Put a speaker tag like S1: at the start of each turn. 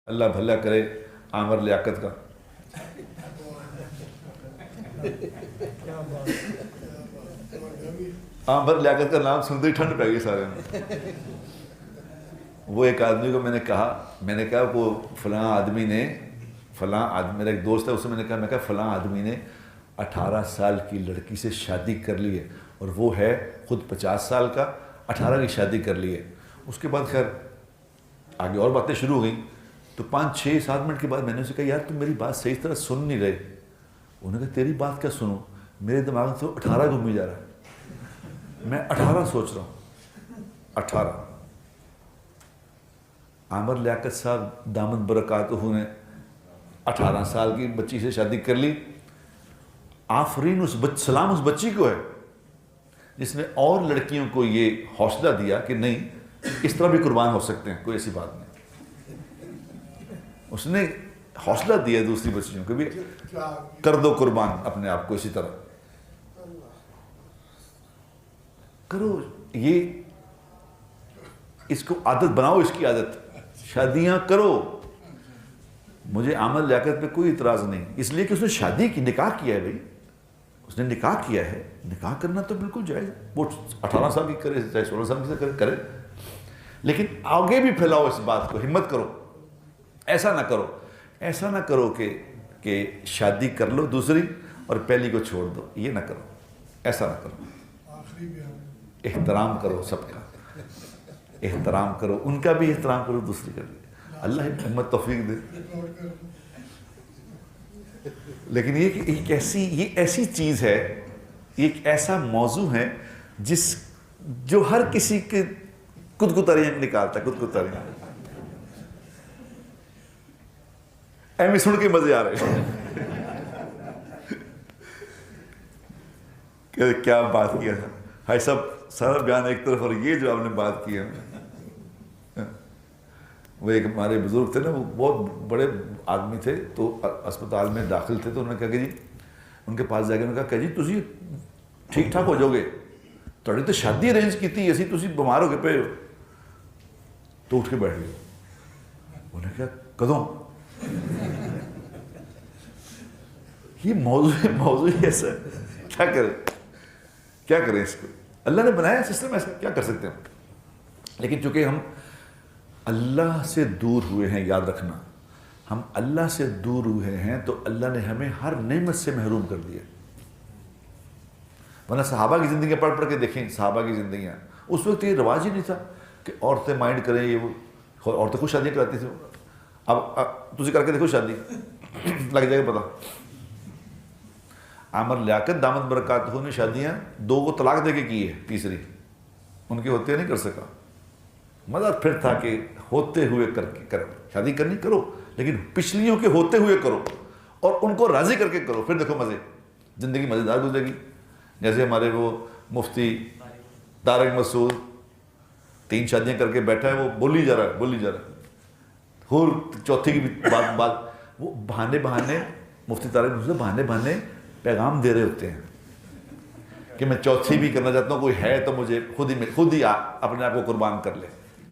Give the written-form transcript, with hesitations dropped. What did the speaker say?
S1: اللہ بھلا کرے عامر لیاقت کا. عامر لیاقت کا نام سنتے ہی ٹھنڈ پہ گئی سارے میں. وہ ایک آدمی کو میں نے کہا وہ فلاں آدمی نے میرا ایک دوست ہے، اس سے میں نے کہا فلاں آدمی نے 18 سال کی لڑکی سے شادی کر لی ہے اور وہ ہے خود 50 سال کا، 18 کی شادی کر لی ہے. اس کے بعد خیر آگے اور باتیں شروع ہو گئیں، تو 5-6-7 منٹ کے بعد میں نے اسے کہا یار تم میری بات صحیح طرح سن نہیں رہے. انہوں نے کہا تیری بات کیا سنوں، میرے دماغ میں تو 18 گھومی جا رہا ہے، میں 18 سوچ رہا ہوں. 18 عامر لیاقت صاحب دامت برکاتہ نے 18 سال کی بچی سے شادی کر لی. آفرین سلام اس بچی کو ہے جس نے اور لڑکیوں کو یہ حوصلہ دیا کہ نہیں اس طرح بھی قربان ہو سکتے ہیں، کوئی ایسی بات نہیں. اس نے حوصلہ دیا دوسری بچیوں کو بھی کر دو قربان اپنے آپ کو، اسی طرح کرو. یہ اس کو عادت بناؤ، اس کی عادت، شادیاں کرو. مجھے عامر لیاقت پہ کوئی اعتراض نہیں، اس لیے کہ اس نے شادی کی، نکاح کیا ہے بھائی، اس نے نکاح کیا ہے. نکاح کرنا تو بالکل جائز ہے، وہ 18 سال کی کرے چاہے 16 سال کی کرے، لیکن آگے بھی پھیلاؤ اس بات کو، ہمت کرو. ایسا نہ کرو کہ شادی کر لو دوسری اور پہلی کو چھوڑ دو. یہ نہ کرو، ایسا نہ کرو. احترام کرو، سب کا احترام کرو، ان کا بھی احترام کرو، دوسری کا بھی. اللہ ہمت توفیق دے. لیکن یہ ایسی چیز ہے، یہ ایک ایسا موضوع ہے جو ہر کسی کے کتکتاریاں نکالتا ہے. کتکتاریاں ایمی سن کے مزے آ رہے ہیں کہ کیا بات کیا تھا بھائی صاحب. سارا بیان ایک طرف، اور یہ جو آپ نے بات کی ہے، وہ ایک ہمارے بزرگ تھے نا، وہ بہت بڑے آدمی تھے، تو اسپتال میں داخل تھے. تو انہوں نے کہا کہ جی ان کے پاس جا کے انہوں نے کہا کہ جی تسی ٹھیک ٹھاک ہو جاؤ گے، تھوڑی تو شادی ارینج کی تھی، ایسی تسی بیمار ہو کے پے ہو. تو اٹھ کے بیٹھ گئے. انہوں نے کہا کدوں؟ یہ موضوع ایسا ہے، کیا کریں اس کو. اللہ نے بنایا سسٹم ایسا، کیا کر سکتے ہیں. لیکن چونکہ ہم اللہ سے دور ہوئے ہیں، یاد رکھنا، ہم اللہ سے دور ہوئے ہیں تو اللہ نے ہمیں ہر نعمت سے محروم کر دیا. ورنہ صحابہ کی زندگیاں پڑھ کے دیکھیں، صحابہ کی زندگیاں، اس وقت یہ رواج ہی نہیں تھا کہ عورتیں مائنڈ کریں. یہ وہ عورتیں خود شادیاں کراتی تھیں. اب تجھے کر کے دیکھو شادی، لگ جائے گا پتا. عامر لیاقت دامت برکاتہ نے شادیاں 2 کو طلاق دے کے کی ہے، تیسری ان کے ہوتے نہیں کر سکا. مزہ پھر تھا کہ ہوتے ہوئے کرو، شادی کرنی کرو، لیکن پچھلیوں کے ہوتے ہوئے کرو اور ان کو راضی کر کے کرو، پھر دیکھو مزے، زندگی مزیدار گزرے گی. جیسے ہمارے وہ مفتی طارق مسعود 3 شادیاں کر کے بیٹھا ہے، وہ بولی جا رہا ہے. اور چوتھی کی بھی بات وہ بہانے مفتی طارق مسعود بہانے پیغام دے رہے ہوتے ہیں کہ میں چوتھی بھی کرنا چاہتا ہوں، کوئی ہے تو مجھے خود ہی اپنے آپ کو قربان کر لے.